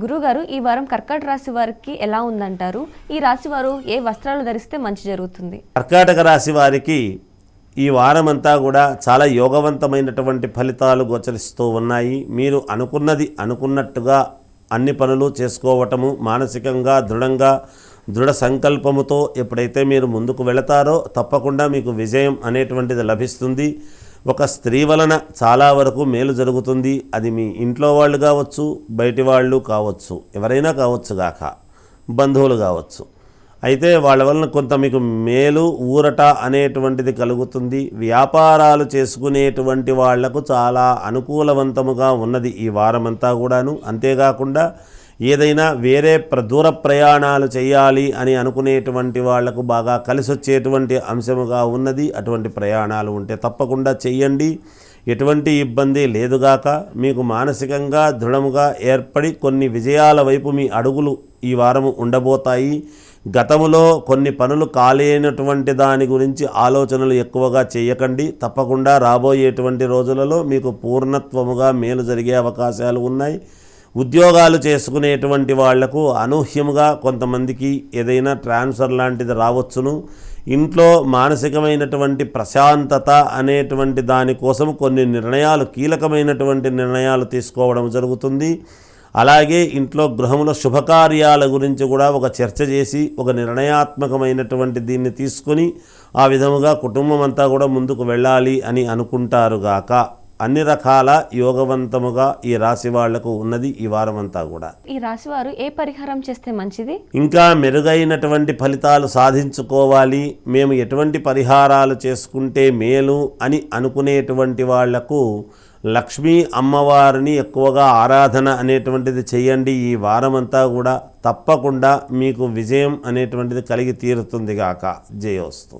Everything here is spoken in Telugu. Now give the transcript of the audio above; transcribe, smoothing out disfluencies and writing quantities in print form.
గురుగారు ఈ వారం కర్కాటక రాశి వారికి ఎలా ఉందంటారు? ఈ రాశి వారు ఏ వస్త్రాలు ధరిస్తే మంచి జరుగుతుంది? కర్కాటక రాశి వారికి ఈ వారమంతా కూడా చాలా యోగవంతమైనటువంటి ఫలితాలు గోచరిస్తూ ఉన్నాయి. మీరు అనుకున్నది అనుకున్నట్టుగా అన్ని పనులు చేసుకోవటము, మానసికంగా దృఢ సంకల్పముతో ఎప్పుడైతే మీరు ముందుకు వెళతారో తప్పకుండా మీకు విజయం అనేటువంటిది లభిస్తుంది. ఒక స్త్రీ వలన చాలా వరకు మేలు జరుగుతుంది. అది మీ ఇంట్లో వాళ్ళు కావచ్చు, బయటి వాళ్ళు కావచ్చు, ఎవరైనా కావచ్చు గాక, బంధువులు కావచ్చు. అయితే వాళ్ళ వలన కొంత మీకు మేలు ఊరట అనేటువంటిది కలుగుతుంది. వ్యాపారాలు చేసుకునేటువంటి వాళ్లకు చాలా అనుకూలవంతముగా ఉన్నది ఈ వారమంతా కూడాను. అంతేకాకుండా ఏదైనా వేరే దూర ప్రయాణాలు చేయాలి అని అనుకునేటువంటి వాళ్లకు బాగా కలిసి వచ్చేటువంటి అంశముగా ఉన్నది. అటువంటి ప్రయాణాలు ఉంటే తప్పకుండా చెయ్యండి, ఎటువంటి ఇబ్బంది లేదుగాక. మీకు మానసికంగా దృఢముగా ఏర్పడి కొన్ని విజయాల వైపు మీ అడుగులు ఈ వారము ఉండబోతాయి. గతములో కొన్ని పనులు కాలేనటువంటి దాని గురించి ఆలోచనలు ఎక్కువగా చేయకండి. తప్పకుండా రాబోయేటువంటి రోజులలో మీకు పూర్ణత్వముగా మేలు జరిగే అవకాశాలు ఉన్నాయి. ఉద్యోగాలు చేసుకునేటువంటి వాళ్లకు అనూహ్యముగా కొంతమందికి ఏదైనా ట్రాన్స్ఫర్ లాంటిది రావచ్చును. ఇంట్లో మానసికమైనటువంటి ప్రశాంతత అనేటువంటి దానికోసం కొన్ని నిర్ణయాలు, కీలకమైనటువంటి నిర్ణయాలు తీసుకోవడం జరుగుతుంది. అలాగే ఇంట్లో గృహంలో శుభకార్యాల గురించి కూడా ఒక చర్చ చేసి ఒక నిర్ణయాత్మకమైనటువంటి దీన్ని తీసుకొని ఆ విధముగా కుటుంబం అంతా కూడా ముందుకు వెళ్ళాలి అని అనుకుంటారుగాక. అన్ని రకాల యోగవంతముగా ఈ రాశి వాళ్లకు ఉన్నది ఈ వారమంతా కూడా. ఈ రాశి వారు ఏ పరిహారం చేస్తే మంచిది? ఇంకా మెరుగైనటువంటి ఫలితాలు సాధించుకోవాలి, మేము ఎటువంటి పరిహారాలు చేసుకుంటే మేలు అని అనుకునేటువంటి వాళ్లకు లక్ష్మీ అమ్మవారిని ఎక్కువగా ఆరాధన అనేటువంటిది చేయండి. ఈ వారమంతా కూడా తప్పకుండా మీకు విజయం అనేటువంటిది కలిగి తీరుతుంది గాక. జయోస్తు.